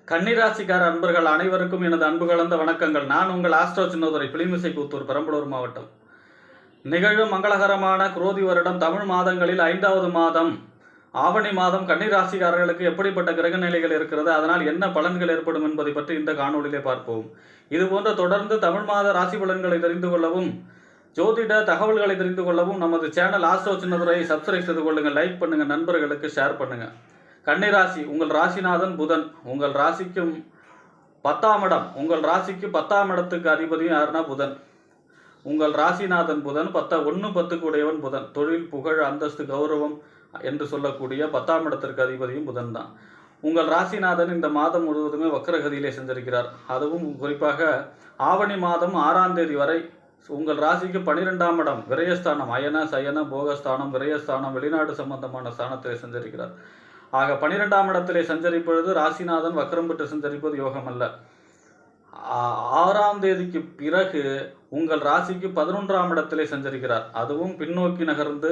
கன்னிராசிக்கார அன்பர்கள் அனைவருக்கும் எனது அன்பு கலந்த வணக்கங்கள். நான் உங்கள் ஆஸ்ட்ரோ சின்னதுரை, பிளிமிசை புத்தூர், பெரம்பலூர் மாவட்டம். நிகழும் மங்களகரமான குரோதி வருடம் தமிழ் மாதங்களில் 5வது மாதம் ஆவணி மாதம் கன்னிராசிக்காரர்களுக்கு எப்படிப்பட்ட கிரக நிலைகள் இருக்கிறது, அதனால் என்ன பலன்கள் ஏற்படும் என்பதை பற்றி இந்த காணொலியிலே பார்ப்போம். இதுபோன்ற தொடர்ந்து தமிழ் மாத ராசி பலன்களை தெரிந்து கொள்ளவும், ஜோதிட தகவல்களை தெரிந்து கொள்ளவும் நமது சேனல் ஆஸ்ட்ரோ சின்னதுரையை சப்ஸ்கிரைப் செய்து கொள்ளுங்கள், லைக் பண்ணுங்க, நண்பர்களுக்கு ஷேர் பண்ணுங்க. கன்னிராசி, உங்கள் ராசிநாதன் புதன். உங்கள் ராசிக்கும் 10ஆம் இடம், உங்கள் ராசிக்கு 10ஆம் இடத்துக்கு அதிபதியும் யாருன்னா புதன். உங்கள் ராசிநாதன் புதன், 10 உடையவன் புதன். தொழில், புகழ், அந்தஸ்து, கௌரவம் என்று சொல்லக்கூடிய 10ஆம் இடத்திற்கு அதிபதியும் புதன் தான். உங்கள் ராசிநாதன் இந்த மாதம் முழுவதுமே வக்கரகதியிலே சென்றிருக்கிறார். அதுவும் குறிப்பாக ஆவணி மாதம் 6ஆம் தேதி வரை உங்கள் ராசிக்கு 12ஆம் இடம் விரயஸ்தானம், அயன சயன போகஸ்தானம், விரயஸ்தானம், வெளிநாடு சம்பந்தமான ஸ்தானத்திலே சென்றிருக்கிறார். ஆக 12ஆம் இடத்திலே சஞ்சரிப்பொழுது ராசிநாதன் வக்கரம் பெற்று சஞ்சரிப்பது யோகம் அல்ல. 6ஆம் தேதிக்கு பிறகு உங்கள் ராசிக்கு 11ஆம் இடத்திலே சஞ்சரிக்கிறார். அதுவும் பின்னோக்கி நகர்ந்து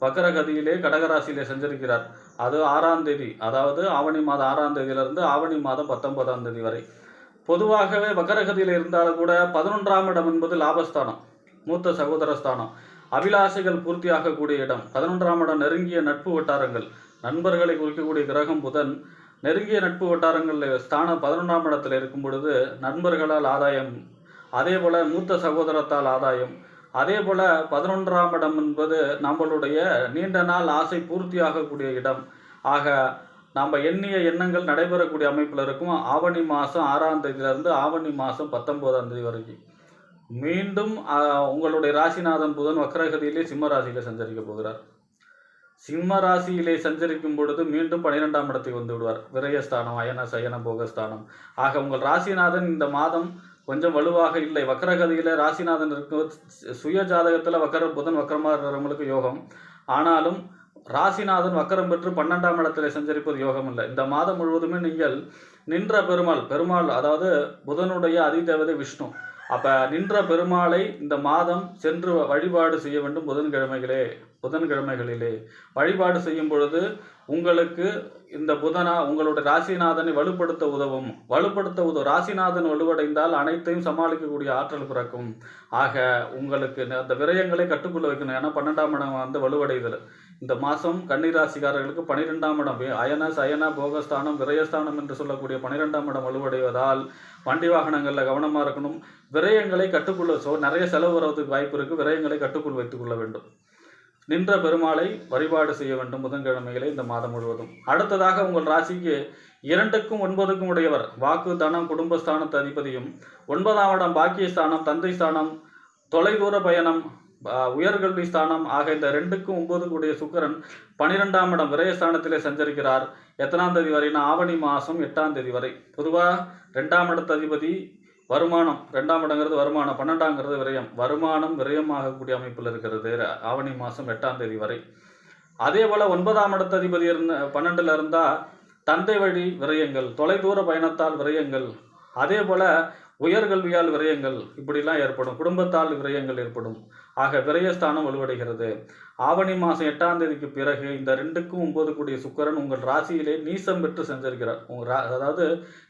வக்கரகதியிலே கடகராசியிலே சஞ்சரிக்கிறார். அது 6ஆம் தேதி, அதாவது ஆவணி மாதம் 6ஆம் தேதியிலிருந்து ஆவணி மாதம் 19ஆம் தேதி வரை. பொதுவாகவே வக்கரகதியில் இருந்தாலும் கூட 11ஆம் இடம் என்பது லாபஸ்தானம், மூத்த சகோதர ஸ்தானம், அபிலாஷைகள் பூர்த்தியாகக்கூடிய இடம். 11ஆம் இடம் நெருங்கிய நட்பு வட்டாரங்கள், நண்பர்களை குறிக்கக்கூடிய கிரகம் புதன். நெருங்கிய நட்பு வட்டாரங்கள் ஸ்தானம் 11ஆம் இடத்தில் இருக்கும் பொழுது நண்பர்களால் ஆதாயம், அதே போல மூத்த சகோதரத்தால் ஆதாயம். அதே போல 11ஆம் இடம் என்பது நம்மளுடைய நீண்ட நாள் ஆசை பூர்த்தியாகக்கூடிய இடம். ஆக நாம் எண்ணிய எண்ணங்கள் நடைபெறக்கூடிய அமைப்பில் இருக்கும். ஆவணி மாதம் 6ஆம் தேதியிலிருந்து ஆவணி மாதம் 19ஆம் தேதி வரைக்கும் மீண்டும் உங்களுடைய ராசிநாதன் புதன் வக்கரகதியிலே சிம்ம ராசியிலே சஞ்சரிக்க போகிறார். சிம்ம ராசியிலே சஞ்சரிக்கும் பொழுது மீண்டும் 12ஆம் இடத்துக்கு வந்து விடுவார். விரயஸ்தானம், அயன சயன போகஸ்தானம். ஆக உங்கள் ராசிநாதன் இந்த மாதம் கொஞ்சம் வலுவாக இல்லை. வக்கரகதியில் ராசிநாதன் இருக்கும் சுய ஜாதகத்தில் புதன் வக்கரமாக இருக்கிறவங்களுக்கு யோகம். ஆனாலும் ராசிநாதன் வக்கரம் பெற்று 12ஆம் இடத்துல சஞ்சரிப்பது யோகம் இல்லை. இந்த மாதம் முழுவதுமே நீங்கள் நின்ற பெருமாள், அதாவது புதனுடைய அதிதேவதை விஷ்ணு. அப்போ நின்ற பெருமாளை இந்த மாதம் சென்று வழிபாடு செய்ய வேண்டும். புதன்கிழமைகளிலே வழிபாடு செய்யும் பொழுது உங்களுக்கு இந்த உங்களுடைய ராசிநாதனை வலுப்படுத்த உதவும். ராசிநாதன் வலுவடைந்தால் அனைத்தையும் சமாளிக்கக்கூடிய ஆற்றல் பிறக்கும். ஆக உங்களுக்கு அந்த விரயங்களை கட்டுக்குள்ள வைக்கணும். ஏன்னா 12ஆம் இடம் வந்து வலுவடைதல். இந்த மாதம் கன்னிராசிக்காரர்களுக்கு 12ஆம் இடம் அயன சயன போகஸ்தானம், விரயஸ்தானம் என்று சொல்லக்கூடிய 12ஆம் இடம் வலுவடைவதால் வண்டி வாகனங்களில் கவனமாக இருக்கணும். விரயங்களை கட்டுக்குள்ள நிறைய செலவு வருவதற்கு வாய்ப்பு இருக்குது. விரயங்களை கட்டுக்குள் வைத்துக் கொள்ள வேண்டும். நின்ற பெருமாளை வழிபாடு செய்ய வேண்டும் புதன்கிழமைகளை இந்த மாதம் முழுவதும். அடுத்ததாக உங்கள் ராசிக்கு 2க்கும் 9க்கும் உடையவர் வாக்கு, தனம், குடும்பஸ்தானத்து அதிபதியும், 9ஆம் இடம் பாக்கியஸ்தானம், தந்தை ஸ்தானம், தொலைதூர பயணம், உயர்கல்வி ஸ்தானம். ஆக இந்த 2க்கும் 9க்கும் உடைய சுக்கிரன் 12ஆம் இடம் விரயஸ்தானத்திலே சஞ்சரிக்கிறார். எத்தனாம் தேதி வரைனா ஆவணி மாதம் 8ஆம் தேதி வரை. பொதுவாக 2ஆம் இடத்து அதிபதி வருமானம், 2ஆம் இடங்கிறது வருமானம், 12ஆங்கிறது விரயம். வருமானம் விரயமாகக்கூடிய அமைப்பில் இருக்கிறது ஆவணி மாதம் 8ஆம் தேதி வரை. அதே போல் 9ஆம் இடத்து அதிபதி 12ல் இருந்தால் தந்தை வழி விரயங்கள், தொலைதூர பயணத்தால் விரயங்கள், அதே போல் உயர்கல்வியால் விரயங்கள் இப்படிலாம் ஏற்படும். குடும்பத்தால் விரயங்கள் ஏற்படும். ஆக விரயஸ்தானம் வலுவடைகிறது. ஆவணி மாதம் 8ஆம் தேதிக்கு பிறகு இந்த 2க்கும் 9 கூடிய சுக்கிரன் உங்கள் ராசியிலே நீச்சம் பெற்று சஞ்சரிக்கிறார். அதாவது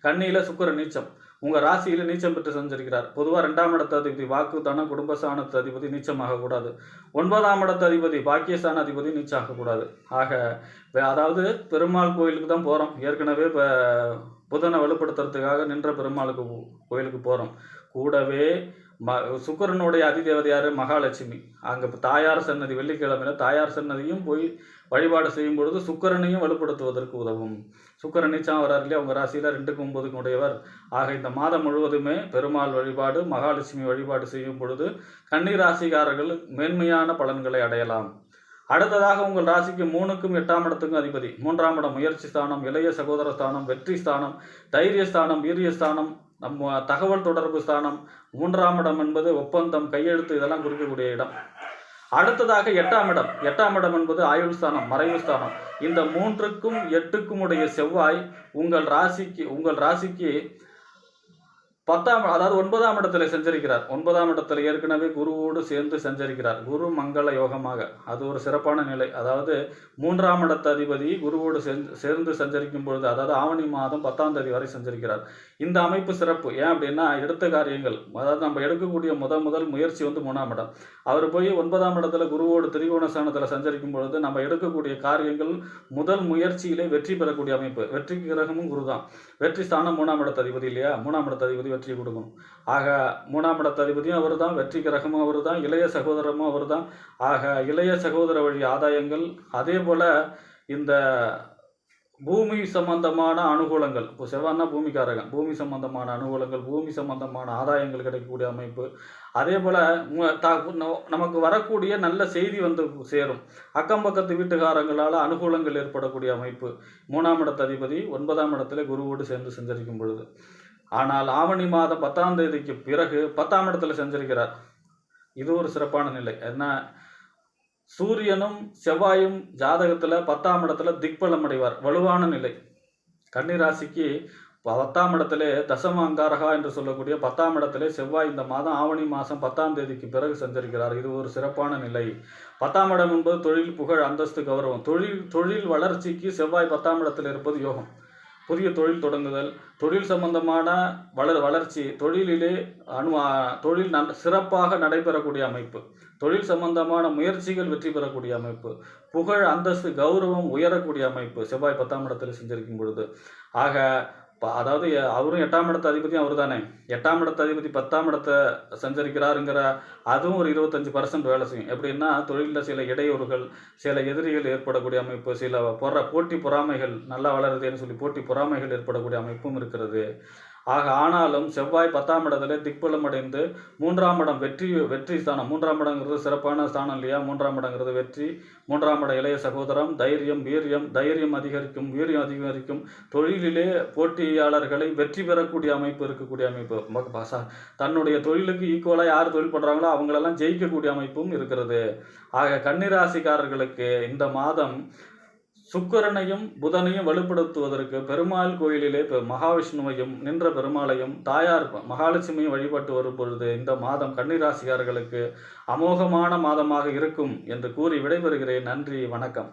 கன்னியில் சுக்கிரன் நீச்சம், உங்கள் ராசியில் நீச்சம் பெற்று சஞ்சரிக்கிறார். பொதுவாக 2ஆம் இடத்து அதிபதி வாக்கு, தன, குடும்பஸ்தானத்து அதிபதி நீச்சமாகக்கூடாது. 9ஆம் இடத்து அதிபதி பாக்கியஸ்தான அதிபதி நீச்சமாகக்கூடாது. ஆக அதாவது பெருமாள் கோயிலுக்கு தான் போகிறோம். ஏற்கனவே இப்போ புதனை வலுப்படுத்துறதுக்காக நின்ற பெருமாளுக்கு கோயிலுக்கு போகிறோம். கூடவே சுக்கிரனுடைய அதிதேவதை யார்? மகாலட்சுமி. அங்கே தாயார் சன்னதி, வெள்ளிக்கிழமையில் தாயார் சன்னதியும் போய் வழிபாடு செய்யும் பொழுது சுக்கிரனையும் வலுப்படுத்துவதற்கு உதவும். சுக்கிரன் நீச்சம் வரார் இல்லையா உங்கள் ராசியில் 2க்கும் 9க்கும் உடையவர். ஆக இந்த மாதம் முழுவதுமே பெருமாள் வழிபாடு, மகாலட்சுமி வழிபாடு செய்யும் பொழுது கன்னி ராசிக்காரர்கள் மேன்மையான பலன்களை அடையலாம். அடுத்ததாக உங்கள் ராசிக்கு 3க்கும் 8ஆம் இடத்துக்கும் அதிபதி. 3ஆம் இடம் முயற்சி ஸ்தானம், இளைய சகோதர ஸ்தானம், வெற்றி ஸ்தானம், தைரியஸ்தானம், வீரியஸ்தானம், நம்ம தகவல் தொடர்பு ஸ்தானம். 3ஆம் இடம் என்பது ஒப்பந்தம், கையெழுத்து, இதெல்லாம் குறிக்கக்கூடிய இடம். அடுத்ததாக 8ஆம் இடம். 8ஆம் இடம் என்பது ஆயுள் ஸ்தானம், மறைவு ஸ்தானம். இந்த 3க்கும் 8க்கும் உடைய செவ்வாய் உங்கள் ராசிக்கு அதாவது 9ஆம் இடத்துல சஞ்சரிக்கிறார். 9ஆம் இடத்துல ஏற்கனவே குருவோடு சேர்ந்து சஞ்சரிக்கிறார். குரு மங்கள யோகமாக. அது ஒரு சிறப்பான நிலை. அதாவது 3ஆம் இடத்து அதிபதி குருவோடு சேர்ந்து சஞ்சரிக்கும் பொழுது, அதாவது ஆவணி மாதம் 10ஆம் தேதி வரை சஞ்சரிக்கிறார். இந்த அமைப்பு சிறப்பு. ஏன் அப்படின்னா, எடுத்த காரியங்கள், அதாவது நம்ம எடுக்கக்கூடிய முதல் முயற்சி வந்து 3ஆம் இடம். அவர் போய் 9ஆம் இடத்துல குருவோடு திரிகோண ஸ்தானத்துல சஞ்சரிக்கும் பொழுது, நம்ம எடுக்கக்கூடிய காரியங்கள் முதல் முயற்சியிலே வெற்றி பெறக்கூடிய அமைப்பு. வெற்றி கிரகமும் குரு தான். வெற்றி ஸ்தானம் 3ஆம் இடத்து அதிபதி இல்லையா? 3ஆம் இடத்து அதிபதி வெற்றி கொடுக்கும். ஆக 3ஆம் இடத்து அதிபதியும் அவர் தான், வெற்றி கிரகமும் அவர் தான், இளைய சகோதரமும் அவர் தான். ஆக இளைய சகோதர வழி ஆதாயங்கள், அதே போல இந்த பூமி சம்பந்தமான அனுகூலங்கள். இப்போ செவ்வாய்னா பூமிக்காரகன். பூமி சம்பந்தமான அனுகூலங்கள், பூமி சம்பந்தமான ஆதாயங்கள் கிடைக்கக்கூடிய அமைப்பு. அதே போல நமக்கு வரக்கூடிய நல்ல செய்தி வந்து சேரும். அக்கம் பக்கத்து வீட்டுக்காரங்களால் அனுகூலங்கள் ஏற்படக்கூடிய அமைப்பு. 3ஆம் இடத்து அதிபதி 9ஆம் இடத்துல குருவோடு சேர்ந்து சஞ்சரிக்கும் பொழுது. ஆனால் ஆவணி மாதம் 10ஆம் தேதிக்கு பிறகு 10ஆம் இடத்துல சஞ்சரிக்கிறார். இது ஒரு சிறப்பான நிலை. என்ன, சூரியனும் செவ்வாயும் ஜாதகத்துல 10ஆம் இடத்துல திக்பலம் அடைவார். வலுவான நிலை. கன்னிராசிக்கு 10ஆம் இடத்திலே தசம அங்காரகா என்று சொல்லக்கூடிய 10ஆம் இடத்திலே செவ்வாய் இந்த மாதம் ஆவணி மாதம் 10ஆம் தேதிக்கு பிறகு சஞ்சரிக்கிறார். இது ஒரு சிறப்பான நிலை. 10ஆம் இடம் என்பது தொழில், புகழ், அந்தஸ்து, கௌரவம். தொழில் வளர்ச்சிக்கு செவ்வாய் 10ஆம் இடத்தில் இருப்பது யோகம். புதிய தொழில் தொடங்குதல், தொழில் சம்பந்தமான வளர்ச்சி, தொழிலிலே தொழில் சிறப்பாக நடைபெறக்கூடிய அமைப்பு, தொழில் சம்பந்தமான முயற்சிகள் வெற்றி பெறக்கூடிய அமைப்பு, புகழ், அந்தஸ்து, கௌரவம் உயரக்கூடிய அமைப்பு செவ்வாய் 10ஆம் இடத்தில் செஞ்சிருக்கும் பொழுது. ஆக அதாவது அவரும் 8ஆம் இடத்து அதிபதியும் அவர் தானே. 8ஆம் இடத்து அதிபதி 10ஆம் இடத்தை சஞ்சரிக்கிறாருங்கிற அதுவும் ஒரு 25% வேலை செய்யும். எப்படின்னா, தொழிலில் சில இடையூறுகள், சில எதிரிகள் ஏற்படக்கூடிய அமைப்பு, சில போட்டி பொறாமைகள், நல்லா வளருதுன்னு சொல்லி போட்டி பொறாமைகள் ஏற்படக்கூடிய அமைப்பும் இருக்கிறது. ஆக ஆனாலும் செவ்வாய் 10ஆம் இடத்துல திக்பலம் அடைந்து 3ஆம் இடம் வெற்றி ஸ்தானம். 3ஆம் இடங்கிறது சிறப்பான ஸ்தானம் இல்லையா? 3ஆம் இடங்கிறது வெற்றி. 3ஆம் இடம் இளைய சகோதரம், தைரியம், வீரியம். தைரியம் அதிகரிக்கும், வீரியம் அதிகரிக்கும். தொழிலிலே போட்டியாளர்களை வெற்றி பெறக்கூடிய அமைப்பு இருக்கக்கூடிய அமைப்பு. தன்னுடைய தொழிலுக்கு ஈக்குவலாக யார் தொழில் பண்ணுறாங்களோ அவங்களெல்லாம் ஜெயிக்கக்கூடிய அமைப்பும் இருக்கிறது. ஆக கன்னிராசிக்காரர்களுக்கு இந்த மாதம் சுக்கிரனையும் புதனையும் வலுப்படுத்துவதற்கு பெருமாள் கோயிலிலே மகாவிஷ்ணுவையும் நின்ற பெருமாளையும் தாயார் மகாலட்சுமியும் வழிபட்டு வரும் பொழுது இந்த மாதம் கன்னிராசிக்காரர்களுக்கு அமோகமான மாதமாக இருக்கும் என்று கூறி விடைபெறுகிறேன். நன்றி, வணக்கம்.